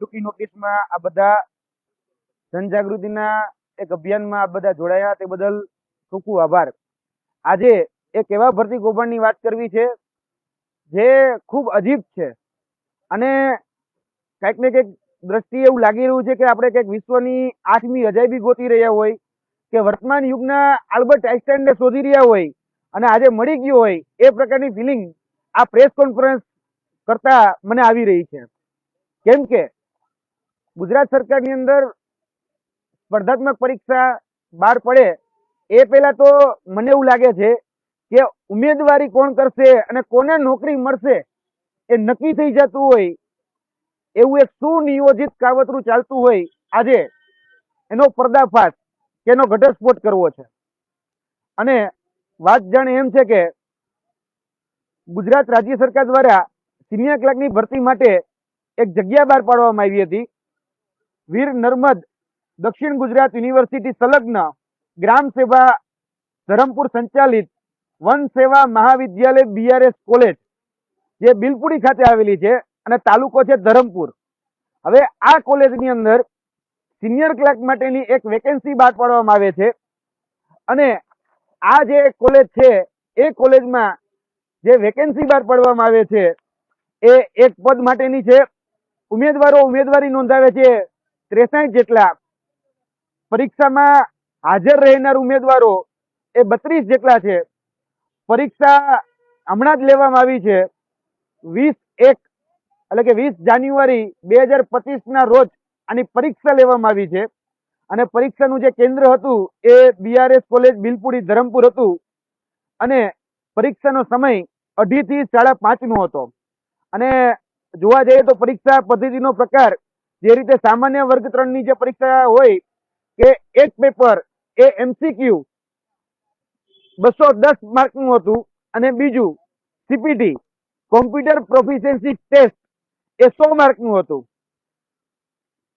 ટૂંકી નોટિસમાં આ બધા જનજાગૃતિના એક અભિયાનમાં આ બધા જોડાયા તે બદલ ખૂબ ખૂબ આભાર. આજે એક એવા ભરતી કૌભાંડની વાત કરવી છે જે ખૂબ અજીબ છે અને કંઈક ને કંઈક દ્રષ્ટિએ એવું લાગી રહ્યું છે કે આપણે કંઈક વિશ્વની 8મી અજાયબી ગોતી રહ્યા હોય કે વર્તમાન યુગના આલ્બર્ટ આઇન્સ્ટાઈનને શોધી રહ્યા હોય અને આજે મળી ગયું હોય એ પ્રકારની ફિલિંગ આ પ્રેસ કોન્ફરન્સ કરતા મને આવી રહી છે. કેમ કે ગુજરાત સરકારની અંદર સ્પર્ધાત્મક પરીક્ષા બહાર પડે એ પહેલા તો મને એવું લાગે છે કે ઉમેદવારી કોણ કરશે અને કોને નોકરી મળશે એ નક્કી થઈ જતું હોય એવું એક સુનિયોજિત કાવતરું ચાલતું હોય આજે એનો પર્દાફાશ કે એનો ઘટસ્ફોટ કરવો છે. અને વાત જાણે એમ છે કે ગુજરાત રાજ્ય સરકાર દ્વારા સિનિયર ક્લાર્કની ભરતી માટે એક જગ્યા બહાર પાડવામાં આવી હતી. વીર નર્મદ દક્ષિણ ગુજરાત યુનિવર્સિટી સંલગ્ન ગ્રામ સેવા ધરમપુર સંચાલિત વન સેવા મહાવિદ્યાલય BRS કોલેજ જે બિલપુડી ખાતે આવેલી છે અને તાલુકો છે ધરમપુર. હવે આ કોલેજની અંદર સિનિયર ક્લાર્ક માટેની એક વેકેન્સી બહાર પાડવામાં આવે છે અને આ જે કોલેજ છે એ કોલેજમાં જે વેકેન્સી બહાર પાડવામાં આવે છે એ એક પદ માટેની છે. ઉમેદવારો ઉમેદવારી નોંધાવે છે 63 જેટલા. પરીક્ષામાં હાજર રહેનાર ઉમેદવારો એ 32 જેટલા છે. પરીક્ષા હમણાં જ લેવામાં આવી છે 20/1 એટલે કે 20 જાન્યુઆરી 2025 ના રોજ આની પરીક્ષા લેવામાં આવી છે અને પરીક્ષાનું જે કેન્દ્ર હતું એ BRS કોલેજ બિલપુડી ધરમપુર હતું અને પરીક્ષાનો સમય 2:30 થી 5:30 નો હતો. અને જોવા જઈએ તો પરીક્ષા પદ્ધતિનો પ્રકાર જે રીતે સામાન્ય વર્ગ 3 ની જે પરીક્ષા હોય કે એક પેપર એ MCQ 210 માર્કનું હતું અને બીજું CPT કોમ્પ્યુટર પ્રોફિશિયન્સી ટેસ્ટ એ 100 માર્કનું હતું.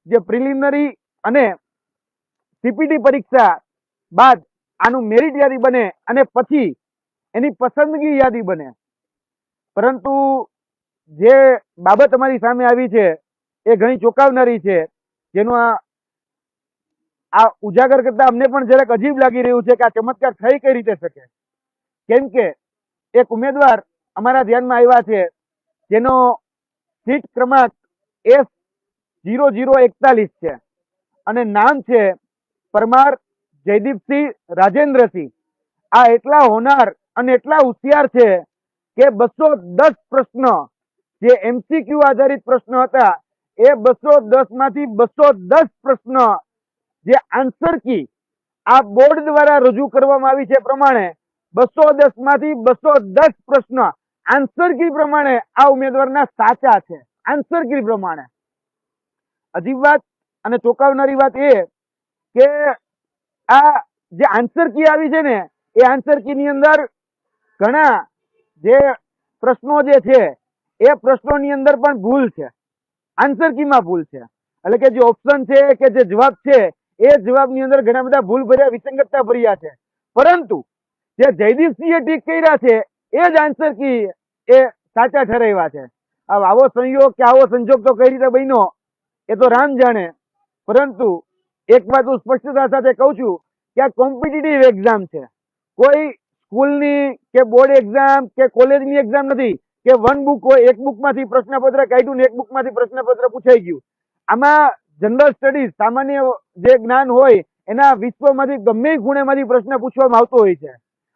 જે પ્રિલિમિનરી અને CPT પરીક્ષા બાદ આનું મેરિટ યાદી બને અને પછી એની પસંદગી યાદી બને. પરંતુ જે બાબત અમારી સામે આવી છે એ ઘણી ચોંકાવનારી છે, જેનું આ ઉજાગર કરતા અમને પણ જરાક અજીબ લાગી રહ્યું છે કે આ ચમત્કાર થઈ કઈ રીતે શકે. કેમ કે એક ઉમેદવાર અમારા ધ્યાનમાં આવ્યા છે જેનો સીટ ક્રમાંક S0041 છે અને નામ છે પરમાર જયદીપસિંહ રાજેન્દ્રસિંહ. આ એટલા હોનાર અને એટલા હોશિયાર છે કે 210 પ્રશ્ન જે MCQ આધારિત પ્રશ્નો હતા એ 210 માંથી 210 પ્રશ્ન જે આન્સર કી આ બોર્ડ દ્વારા રજૂ કરવામાં આવી છે પ્રમાણે 210 માંથી 210 પ્રશ્ન આન્સર કી પ્રમાણે આ ઉમેદવારના સાચા છે. આન્સર કી પ્રમાણે. અજીબ વાત અને ચોંકાવનારી વાત એ કે આ જે આન્સર કી આવી છે ને એ આન્સર કી ની અંદર ઘણા જે પ્રશ્નો જે છે એ પ્રશ્નોની અંદર પણ ભૂલ છે. આન્સર કીમાં ભૂલ છે. એટલે કે જે ઓપ્શન છે કે જે જવાબ છે એ જવાબની અંદર ઘણા બધા ભૂલ ભર્યા વિસંગતતા ભર્યા છે. પરંતુ જે જયદીપસિંહે ટીક કર્યા છે એ જ આન્સર કી એ સાચા ઠરાવ્યા છે. આવો સંયોગ કે આવો સંજોગ તો કઈ રીતે બન્યો એ તો રામ જાણે. પરંતુ એક વાત હું સ્પષ્ટતા સાથે કહું છું કે આ કોમ્પિટિટિવ એક્ઝામ છે. કોઈ સ્કૂલની કે બોર્ડ એક્ઝામ કે કોલેજની એક્ઝામ નથી કે વન બુક હોય એક બુકમાંથી પ્રશ્નપત્ર કાઢ્યું ને એક બુકમાંથી પ્રશ્નપત્ર પૂછાઈ ગયું. આમાં જનરલ સ્ટડીઝ સામાન્ય જે જ્ઞાન હોય એના વિશ્વમાંથી ગમે ખૂણેમાંથી પ્રશ્ન પૂછવામાં આવતો હોય છે.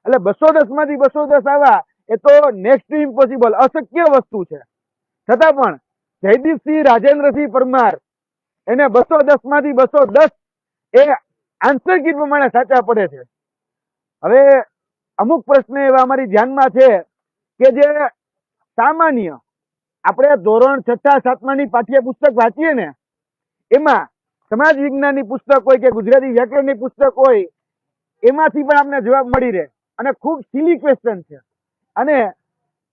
એટલે 210 માંથી 210 આવ્યા એ તો નેક્સ્ટ ટુ ઇમ્પોસિબલ અશક્ય વસ્તુ છે. છતાં પણ જયદીપસિંહ રાજેન્દ્રસિંહ પરમાર એને 210 માંથી 210 એ આન્સર કી પ્રમાણે સાચા પડે છે. હવે અમુક પ્રશ્ન એવા અમારી ધ્યાનમાં છે કે જે સામાન્ય આપણે ધોરણ 6, 7માની પાઠ્યપુસ્તક વાંચીએ ને એમાં સમાજ વિજ્ઞાનની પુસ્તક હોય કે ગુજરાતી વ્યાકરણની પુસ્તક હોય એમાંથી પણ આપણે જવાબ મળી રહે અને ખૂબ સિલી ક્વેશ્ચન છે અને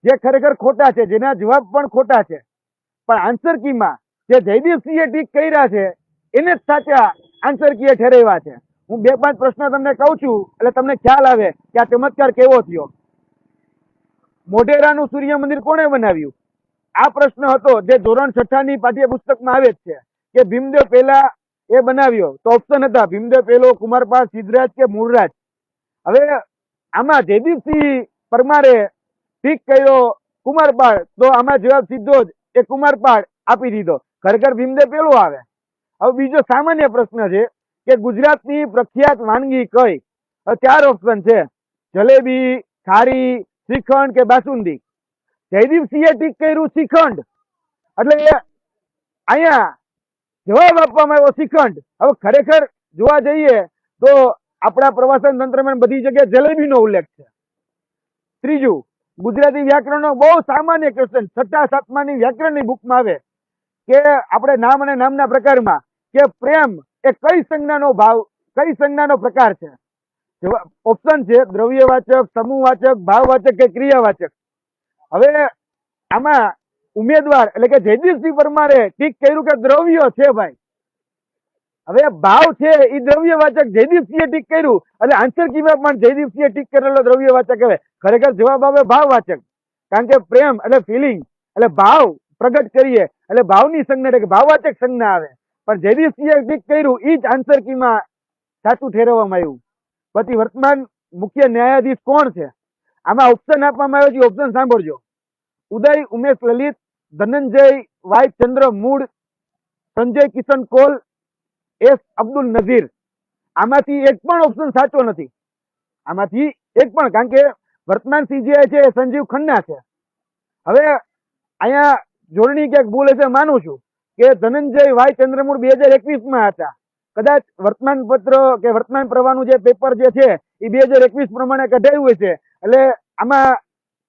જે ખરેખર ખોટા છે, જેના જવાબ પણ ખોટા છે. પણ આન્સર કીમાં જે જયદીપસિંહે ટીક કર્યા છે એને જ સાચા આન્સર કીએ ઠેરવ્યા છે. હું 2-5 પ્રશ્ન તમને કહું છું એટલે તમને ખ્યાલ આવે કે આ ચમત્કાર કેવો થયો. મોઢેરાનું સૂર્ય મંદિર કોણે બનાવ્યું? આ પ્રશ્ન હતો જે ધોરણ 6 ની પાઠ્યપુસ્તકમાં આવે જ છે કે ભીમદેવ પહેલા એ બનાવ્યો, તો ઓપ્શન હતા ભીમદેવ પહેલો, કુમારપાળ, સિદ્ધરાજ કે મૂળરાજ. હવે આમાં જયદીપસિંહ પરમારે ઠીક કર્યો કુમારપાળ, તો આમાં જવાબ સીધો જ એ કુમારપાળ આપી દીધો. ખરેખર ભીમદેવ પેલો આવે. હવે બીજો સામાન્ય પ્રશ્ન છે કે ગુજરાતની પ્રખ્યાત વાનગી કઈ? હવે 4 ઓપ્શન છે, જલેબી, ખારી, શ્રીખંડ કે બાસુંદી. જયદીપસિંહે ટીક કર્યું શ્રીખંડ, એટલે અહીંયા જવાબ આપવામાં આવ્યો શ્રીખંડ. હવે ખરેખર જોવા જઈએ તો આપણા પ્રવાસન તંત્રમાં બધી જગ્યાએ જલેબીનો ઉલ્લેખ છે. ત્રીજું, ગુજરાતી વ્યાકરણનો બહુ સામાન્ય ક્વેશ્ચન 6ઠા 7માની વ્યાકરણની બુકમાં આવે કે આપણે નામ અને નામના પ્રકારમાં કે પ્રેમ એ કઈ સંજ્ઞાનો ભાવ, કઈ સંજ્ઞાનો પ્રકાર છે? ઓપ્શન છે દ્રવ્યવાચક, સમૂહવાચક, ભાવવાચક કે ક્રિયાવાચક. હવે આમાં ઉમેદવાર એટલે કે જયદીપસિંહ પરમારે ઠીક કર્યું કે દ્રવ્ય છે ભાઈ. હવે ભાવ છે એ દ્રવ્યવાચક, જયદીપસિંહે ટીક કર્યું એટલે આન્સર કીમાં પણ જયદીપસિંહે ટીક કરેલો દ્રવ્યવાચક હવે. ખરેખર જવાબ આવે ભાવવાચક, કારણ કે પ્રેમ એટલે ફિલિંગ એટલે ભાવ પ્રગટ કરીએ એટલે ભાવની સંજ્ઞા એટલે કે ભાવવાચક સંજ્ઞા આવે. પણ જયદીપસિંહે ટીક કર્યું એ જ આન્સર કીમાં સાચું ઠેરવવામાં આવ્યું. પછી વર્તમાન મુખ્ય ન્યાયાધીશ કોણ છે? આમાં ઓપ્શન આપવામાં આવ્યો છે, ઓપ્શન સાંભળજો. ઉદય ઉમેશ લલિત, ધનંજય વાય ચંદ્ર મૂળ, સંજય કિશન કોલ, એસ અબ્દુલ નઝીર. આમાંથી એક પણ ઓપ્શન સાચો નથી. આમાંથી એક પણ, કારણ કે વર્તમાન સીજીઆઈ છે સંજીવ ખન્ના છે. હવે અહીંયા જોડણી ક્યાંક ભૂલ હશે માનું છું કે ધનંજય વાય ચંદ્રમૂળ 2021માં હતા. કદાચ વર્તમાન પત્ર કે વર્તમાન પ્રવાહનું જે પેપર જે છે એ 2021 પ્રમાણે કઢાયું છે. એટલે આમાં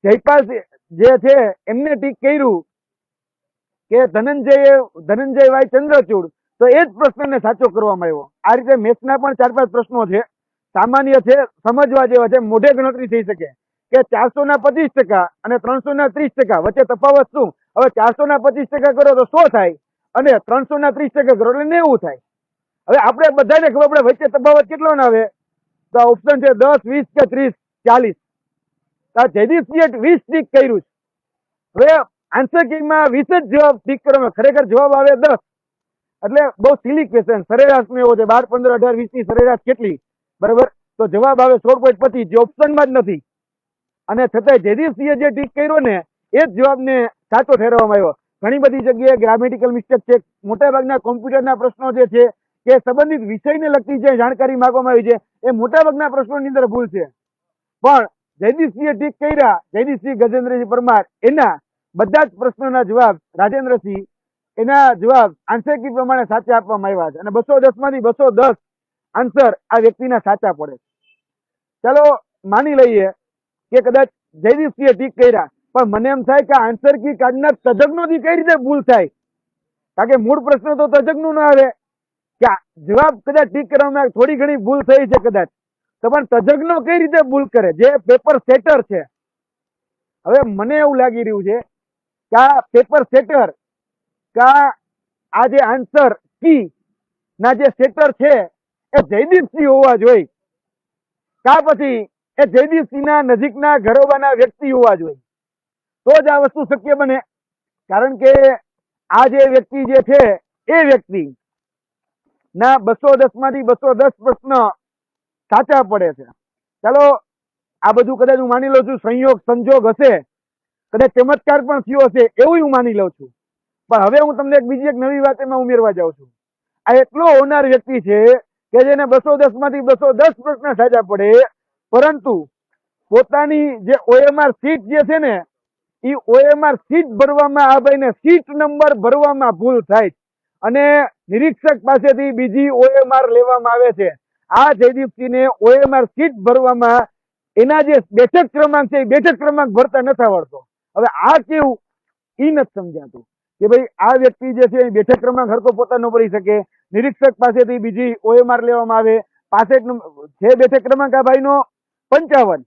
જયપાલ જે છે એમને ટીક કર્યું કે ધનંજય વાય ચંદ્રચૂડ, તો એ જ પ્રશ્નને સાચો કરવામાં આવ્યો. આ રીતે મેથ્સના પણ 4-5 પ્રશ્નો છે, સામાન્ય છે, સમજવા જેવા છે, મોઢે ગણતરી થઈ શકે કે 400% અને 330% વચ્ચે તફાવત શું? હવે 425% કરો તો 100 થાય અને 330% કરો એટલે 90 થાય. હવે આપણે બધાને ખબર પડે વચ્ચે તફાવત કેટલો ના આવે? તો ઓપ્શન છે 10, 20 કે 30, 40. જયદીપસિંહે 20 ટીક કર્યું છે. હવે આન્સર કીમાં 20 જ જવાબ ટીક કરવામાં, ખરેખર જવાબ આવે 10. એટલે બહુ સિલી ક્વેશ્ચન. સરેરાશ નો એવો છે 12, 15, 18, 20 ની સરેરાશ કેટલી? બરાબર, તો જવાબ આવે 16.25, જે ઓપ્શનમાં જ નથી. અને છતાંય જયદીપસિંહે જે ટીક કર્યો ને એ જ જવાબને સાચો ઠેરવવામાં આવ્યો. ઘણી બધી જગ્યાએ ગ્રામેટિકલ મિસ્ટેક છે. મોટા ભાગના કોમ્પ્યુટરના પ્રશ્નો જે છે કે સંબંધિત વિષયને લગતી જે જાણકારી માંગવામાં આવી છે એ મોટા ભાગના પ્રશ્નોની અંદર ભૂલ છે. પણ જયદીપસિંહે ટીક કર્યા, જયદીપસિંહ ગજેન્દ્રસિંહ પરમાર, એના બધા જ પ્રશ્નોના જવાબ રાજેન્દ્રસિંહ એના જવાબ આન્સર કી પ્રમાણે સાચા આપવામાં આવ્યા છે. અને 210 માંથી 210 આન્સર આ વ્યક્તિના સાચા પડે. ચાલો માની લઈએ કે કદાચ જયદીપસિંહે ટીક કર્યા, પણ મને એમ થાય કે આન્સર કી કાઢનાર તજજ્ઞોથી કઈ રીતે ભૂલ થાય? કારણ કે મૂળ પ્રશ્ન તો તજજ્ઞનું ના આવે કે જવાબ કદાચ ટીક કરવામાં થોડી ઘણી ભૂલ થઈ છે કદાચ, તો પણ તજજ્ઞો કઈ રીતે ભૂલ કરે જે પેપર સેટર છે? હવે મને એવું લાગી રહ્યું છે કે આ પેપર સેટર આ જે આન્સર કી ના જે સેટર છે એ જયદીપસિંહ હોવા જોઈએ, કા પછી એ જયદીપસિંહના નજીકના ઘરોબાના વ્યક્તિ હોવા જોઈએ, તો જ આ વસ્તુ શક્ય બને. કારણ કે આ જે વ્યક્તિ જે છે એ વ્યક્તિ ના 210 માંથી 210 પ્રશ્ન સાચા પડે છે. ચાલો આ બધું કદાચ હું માની લઉં છું સંયોગ સંજોગ હશે, કદાચ ચમત્કાર પણ થયો હશે એવું હું માની લઉં છું. પણ હવે હું તમને બીજી એક નવી વાત એમાં ઉમેરવા જાઉં છું. આ એટલો હોનાર વ્યક્તિ છે કે જેને 210 માંથી 210 પ્રશ્ન સાચા પડે, પરંતુ પોતાની જે OMR સીટ જે છે ને એ OMR સીટ ભરવામાં આ ભાઈને સીટ નંબર ભરવામાં ભૂલ થાય અને નિરીક્ષક પાસેથી બીજી OMR લેવામાં આવે છે. આ જયદીપસિંહને OMR સીટ ભરવામાં એના જે બેઠક ક્રમાંક છે એ બેઠક ક્રમાંક ભરતા નથી આવડતો. હવે આ કેવું એ નથી સમજાતું કે ભાઈ આ વ્યક્તિ જે છે એ બેઠક ક્રમાંક હરકો પોતાનો ભરી શકે, નિરીક્ષક પાસેથી બીજી OMR લેવામાં આવે, 65 છે બેઠક ક્રમાંક આ ભાઈનો 55,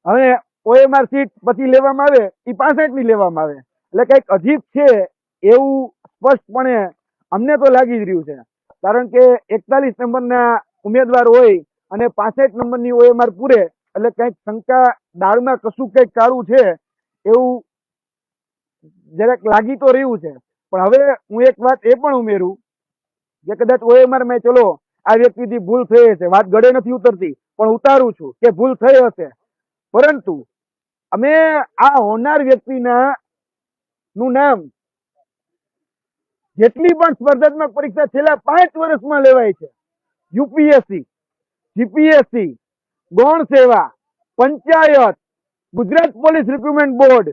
હવે OMR સીટ પછી લેવામાં આવે એ 65 ની લેવામાં આવે. એટલે કઈક અજીબ છે એવું સ્પષ્ટપણે અમને તો લાગી જ રહ્યું છે. કારણ કે 41 નંબરના ઉમેદવાર હોય અને 65 નંબરની OMR પૂરે એટલે કઈક શંકા દાળમાં કશું કઈક કાળું છે એવું જરાક લાગી તો રહ્યું છે. પણ હવે હું એક વાત એ પણ ઉમેરું કે કદાચ OMR માં ચલો આ વ્યક્તિથી ભૂલ થઈ હશે, વાત ગળે નથી ઉતરતી પણ ઉતારું છું કે ભૂલ થઈ હશે, પરંતુ અમે આ હોનાર વ્યક્તિના નું નામ જેટલી પણ સ્પર્ધાત્મક પરીક્ષા છેલ્લા 5 વર્ષમાં લેવાય છે, UPSC, GPSC, ગૌણ સેવા, panchayat, Gujarat police recruitment board,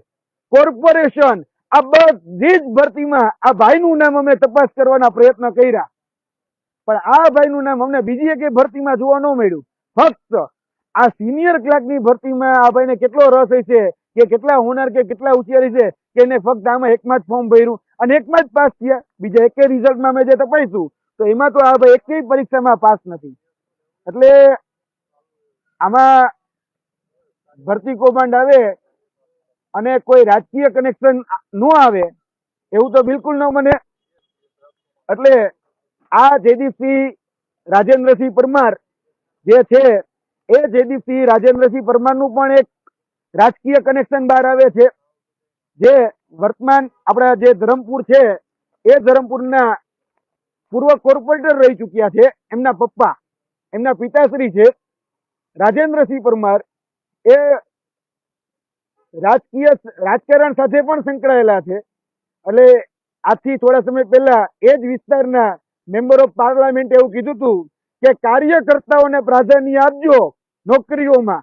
corporation, આ બધી જ ભરતીમાં આ ભાઈનું નામ અમે તપાસ કરવાના પ્રયત્ન કર્યા, પણ આ ભાઈનું નામ અમને બીજી એક ભરતીમાં જોવા ન મળ્યું. ફક્ત આ સિનિયર ક્લાર્કની ભરતીમાં આ ભાઈને કેટલો રસ હશે કે કેટલા હોનાર કે કેટલા હોશિયારી છે કે એને ફક્ત આમાં એકમાં જ ફોર્મ ભર્યું અને એકમાં જ પાસ થયા. બીજા એકે રિઝલ્ટમાં અમે જે તપાસ્યું તો એમાં તો આ ભાઈ એકેય પરીક્ષામાં પાસ નથી. એટલે આમાં ભરતી કૌભાંડ આવે અને કોઈ રાજકીય કનેક્શન ન આવે એવું તો બિલકુલ ન બને. એટલે આ જયદીપસિંહ રાજેન્દ્રસિંહ પરમાર જે છે એ જયદીપસિંહ રાજેન્દ્રસિંહ પરમારનું પણ એક રાજકીય કનેક્શન બહાર આવે છે, જે વર્તમાન આપણા જે ધરમપુર છે એ ધરમપુરના પૂર્વ કોર્પોરેટર રહી ચુક્યા છે. એમના પપ્પા, એમના પિતાશ્રી છે રાજેન્દ્રસિંહ પરમાર, એ રાજકારણ સાથે પણ સંકળાયેલા છે. એટલે આજથી થોડા સમય પહેલા એ જ વિસ્તારના મેમ્બર ઓફ પાર્લામેન્ટ એવું કીધું હતું કે કાર્યકર્તાઓને પ્રાધાન્ય આપજો નોકરીઓમાં.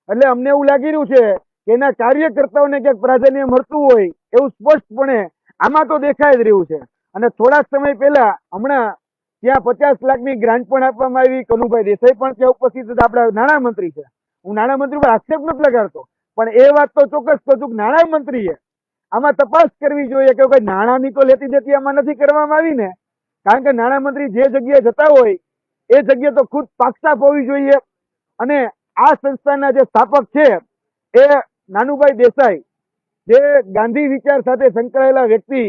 એટલે અમને એવું લાગી રહ્યું છે કે એના કાર્યકર્તાઓને ક્યાંક પ્રાધાન્ય મળતું હોય એવું સ્પષ્ટપણે આમાં તો દેખાઈ જ રહ્યું છે. અને થોડા સમય પહેલા હમણાં ત્યાં 50 લાખની ગ્રાન્ટ પણ આપવામાં આવી. કનુભાઈ દેસાઈ પણ ત્યાં ઉપસ્થિત હતા, આપણા નાણામંત્રી છે. હું નાણામંત્રી પર આક્ષેપ નથી લગાડતો, પણ એ વાત તો ચોક્કસ કહું છું કે નાણામંત્રીએ આમાં તપાસ કરવી જોઈએ કે ભાઈ નાણાંની તો લેતી દેતી આમાં નથી કરવામાં આવી ને. કારણ કે નાણામંત્રી જે જગ્યાએ જતા હોય એ જગ્યાએ તો ખુદ પાકસાફ હોવી જોઈએ. અને આ સંસ્થાના જે સ્થાપક છે એ નાનુભાઈ દેસાઈ, જે ગાંધી વિચાર સાથે સંકળાયેલા વ્યક્તિ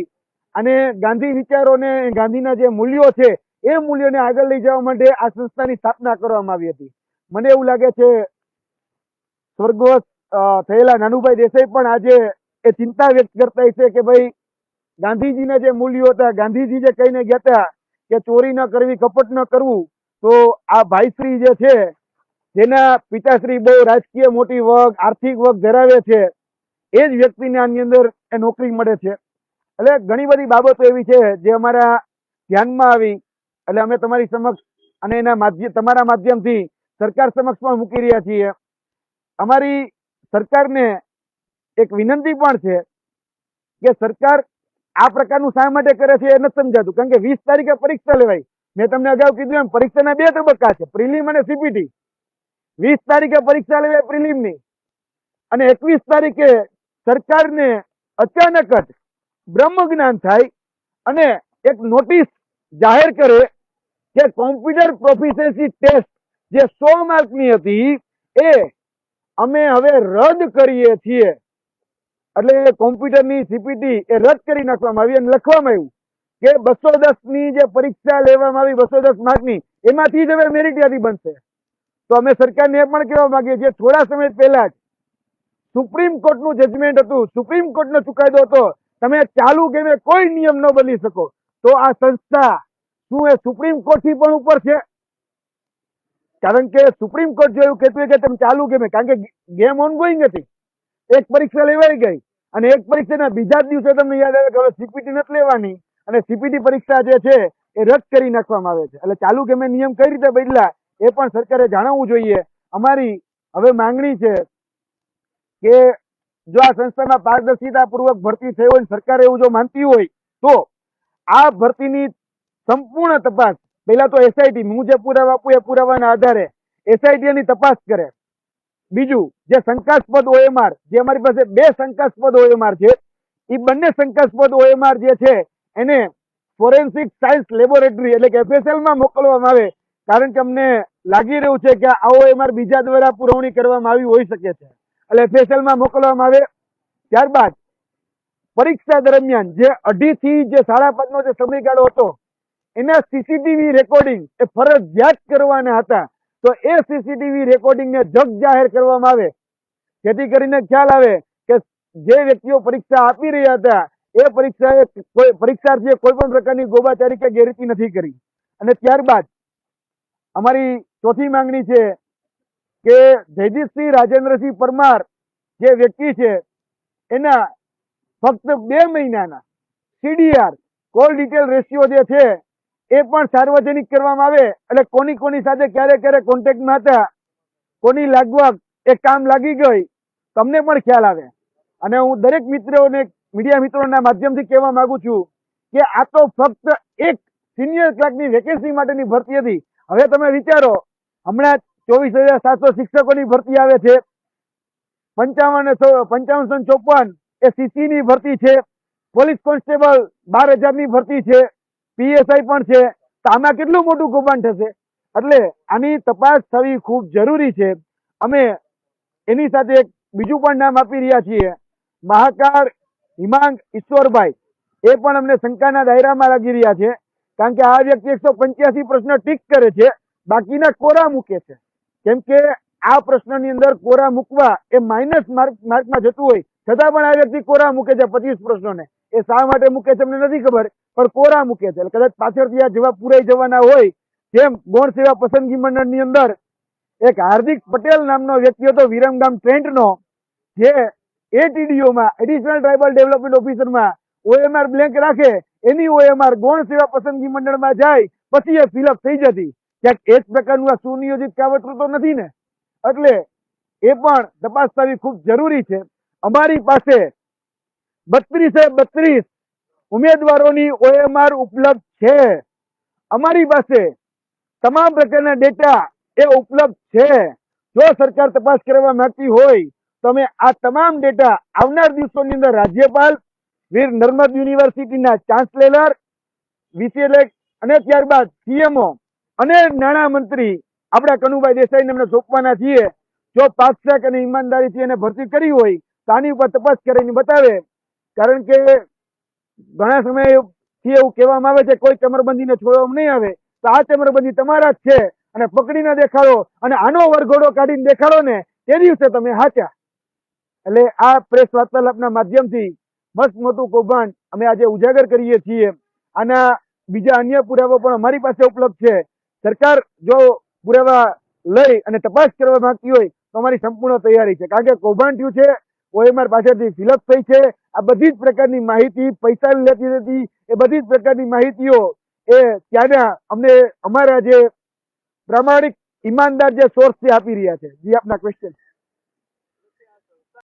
અને ગાંધી વિચારોને ગાંધીના જે મૂલ્યો છે એ મૂલ્યોને આગળ લઈ જવા માટે આ સંસ્થાની સ્થાપના કરવામાં આવી હતી. મને એવું લાગે છે સ્વર્ગસ્થ થયેલા નાનુભાઈ દેસાઈ પણ આજે એ ચિંતા વ્યક્ત કરતા છે કે ભાઈ ગાંધીજીના જે મૂલ્યો હતા, ગાંધીજી જે કહીને ગયા હતા કે ચોરી ન કરવી, કપટ ન કરવું, તો આ ભાઈશ્રી જે છે જેના પિતાશ્રી બહુ રાજકીય મોટી વર્ગ, આર્થિક વર્ગ ધરાવે છે, એ જ વ્યક્તિને આની અંદર એ નોકરી મળે છે. એટલે ઘણી બધી બાબતો એવી છે જે અમારા ધ્યાનમાં આવી, એટલે અમે તમારી સમક્ષ અને એના તમારા માધ્યમથી સરકાર સમક્ષ પણ મૂકી રહ્યા છીએ. અમારી સરકારને એક વિનંતી પણ છે કે સરકાર આ પ્રકારનું શા માટે કરે છે એ નથી સમજાતું. કારણ કે 20 તારીખે પરીક્ષા લેવાય. મેં તમને અગાઉ કીધું એમ પરીક્ષાના 2 તબક્કા છે, પ્રિલિમ અને CPT. 20 તારીખે પરીક્ષા લેવાય પ્રિલિમની અને 21 તારીખે સરકારને અચાનક જ બ્રહ્મ જ્ઞાન થાય અને એક નોટિસ જાહેર કરે કે કોમ્પ્યુટર પ્રોફિશિયન્સી ટેસ્ટ જે 100 માર્કની હતી એ અમે હવે રદ કરીએ છીએ. એટલે કોમ્પ્યુટરની CPT એ રદ કરી નાખવામાં આવી અને લખવામાં આવ્યું કે 210 ની જે પરીક્ષા લેવામાં આવી 210 માર્કની, એમાંથી જ હવે મેરિટ યાદી બનશે. તો અમે સરકારને એ પણ કહેવા માંગીએ છીએ, થોડા સમય પહેલા જ સુપ્રીમ કોર્ટનું જજમેન્ટ હતું, સુપ્રીમ કોર્ટનો ચુકાદો હતો, તમે ચાલુ ગેમે કોઈ નિયમ ન બદલી શકો. તો આ સંસ્થા શું એ સુપ્રીમ કોર્ટથી પણ ઉપર છે? કારણ કે સુપ્રીમ કોર્ટ જો એવું કહેતું હોય કે તમે ચાલુ ગેમે, કારણ કે ગેમ ઓનગોઈંગ હતી, એક પરીક્ષા લેવાઈ ગઈ અને એક પરીક્ષાના બીજા જ દિવસે તમને યાદ આવે કે હવે CPT નથી લેવાની અને CPT પરીક્ષા જે છે એ રદ કરી નાખવામાં આવે છે. એટલે ચાલુ ગેમે નિયમ કઈ રીતે બદલા એ પણ સરકારે જાણવું જોઈએ. અમારી હવે માંગણી છે કે જો આ સંસ્થામાં પારદર્શિતા પૂર્વક ભરતી થઈ હોય, સરકાર એવું જો માનતી હોય તો આ ભરતીની સંપૂર્ણ તપાસ પહેલા તો SIT, હું જે પુરાવા આપું એ પુરાવાના આધારે SIT ની તપાસ કરે. બીજું જે શંકાસ્પદ OMR, જે અમારી પાસે 2 શંકાસ્પદ OMR છે, એ બંને શંકાસ્પદ OMR જે છે એને ફોરેન્સિક સાયન્સ લેબોરેટરી એટલે કે FSL માં મોકલવામાં આવે. કારણ કે અમને લાગી રહ્યું છે કે આ OMR બીજા દ્વારા પુરવણી કરવામાં આવી હોઈ શકે છે, એટલે FSL માં મોકલવામાં આવે. ત્યારબાદ પરીક્ષા દરમિયાન જે 2.5 થી જે 5.5 નો જે સમયગાળો હતો એના CCTV રેકોર્ડિંગ એ ફરજિયાત કરવાના હતા. તો એ CCTV રેકોર્ડિંગને જગ જાહેર કરવામાં આવે, જેથી કરીને ખ્યાલ આવે કે જે વ્યક્તિઓ પરીક્ષા આપી રહ્યા હતા એ પરીક્ષાર્થીએ કોઈ પણ પ્રકારની ગોબાચારી કે ગેરરીતિ નથી કરી. અને ત્યારબાદ અમારી ચોથી માંગણી છે કે જયદીપસિંહ રાજેન્દ્રસિંહ પરમાર જે વ્યક્તિ છે એના ફક્ત 2 મહિનાના CDR કોલ ડિટેલ રેશિયો જે છે એ પણ સાર્વજનિક કરવામાં આવે એટલે કોની સાથે ક્યારે કોન્ટેક્ટમાં હતા, કોની લાગવગ એ કામ લાગી ગઈ તમને પણ ખ્યાલ આવે. અને હું દરેક મિત્રોને મીડિયા મિત્રોના માધ્યમથી કહેવા માંગુ છું કે આ તો ફક્ત એક સિનિયર ક્લાર્કની વેકેન્સી માટેની ભરતી હતી. હવે તમે વિચારો, હમણાં 24,700 શિક્ષકોની ભરતી આવે છે, 5554 એ CC ની ભરતી છે, પોલીસ કોન્સ્ટેબલ 12,000 ની ભરતી છે, PSI પણ છે. તો આમાં કેટલું મોટું કૌભાંડ થશે? એટલે આની તપાસ થવી ખૂબ જરૂરી છે. અમે એની સાથે એક બીજું પણ નામ આપી રહ્યા છીએ, મહાકાળ હિમાંગ ઈશ્વરભાઈ. એ પણ અમને શંકાના દાયરામાં લાગી રહ્યા છે, કારણ કે આ વ્યક્તિ 185 પ્રશ્ન ટીક કરે છે, બાકીના કોરા મૂકે છે. કેમ કે આ પ્રશ્નની અંદર કોરા મૂકવા એ માઇનસ માર્કમાં જતું હોય છતાં પણ આ વ્યક્તિ કોરા મૂકે છે 25 પ્રશ્નોને. એ શા માટે મૂકે છે અમને નથી ખબર, પણ કોરા મૂકે છે. એટલે કદાચ પાછળથી આ જવાબ પૂરાઈ જવાના હોય. જેમ ગૌણ સેવા પસંદગી મંડળની અંદર એક હાર્દિક પટેલ નામનો વ્યક્તિ હતો વિરમગામ ટ્રેન્ટનો, જે ATDO માં એડિશનલ ટ્રાઇબલ ડેવલપમેન્ટ ઓફિસરમાં OMR બ્લેન્ક રાખે, એની OMR ગૌણ સેવા પસંદગી મંડળમાં જાય પછી એ ફિલઅપ થઈ જતી. ક્યાંક એ જ પ્રકારનું આ સુનિયોજિત કાવતરું તો નથી ને? એટલે એ પણ તપાસ થવી ખૂબ જરૂરી છે. અમારી પાસે 32 ઉમેદવારોની OMR ઉપલબ્ધ છે. અમારી પાસે તમામ પ્રકારના ડેટા એ ઉપલબ્ધ છે. જો સરકાર તપાસ કરવા માંગતી હોય તો અમે આ તમામ ડેટા આવનાર દિવસોની અંદર રાજ્યપાલ, વીર નર્મદ યુનિવર્સિટીના ચાન્સેલર, VC અને ત્યારબાદ CMO અને નાણામંત્રી આપણા કનુભાઈ દેસાઈને અમને સોંપવાના છીએ. જો પાકશાક અને ઈમાનદારીથી એને ભરતી કરી હોય તો આની ઉપર તપાસ કરીને બતાવે. કારણ કે ઘણા સમયથી એવું કહેવામાં આવે છે કોઈ ચમરબંધીને છોડવામાં નહીં આવે, તો આ ચમરબંધી તમારા જ છે અને પકડીને દેખાડો અને આનો વરઘોડો કાઢીને દેખાડો ને તે દિવસે તમે હાચા. એટલે આ પ્રેસ વાર્તાલાપના માધ્યમથી મસ્ત મોટું કૌભાંડ અમે આજે ઉજાગર કરીએ છીએ. આના બીજા અન્ય પુરાવા પણ અમારી પાસે ઉપલબ્ધ છે. સરકાર જો પુરાવા લઈ અને તપાસ કરવા માંગતી હોય તો અમારી સંપૂર્ણ તૈયારી છે. કારણ કે કૌભાંડ થયું છે, OMR પાછળથી ફિલઅપ થઈ છે. આ બધી જ પ્રકારની માહિતી પૈસા લેતી હતી, એ બધી જ પ્રકારની માહિતીઓ એ ત્યાંના અમને અમારા જે પ્રામાણિક ઈમાનદાર જે સોર્સ છે આપી રહ્યા છે. જી આપના ક્વેશ્ચન.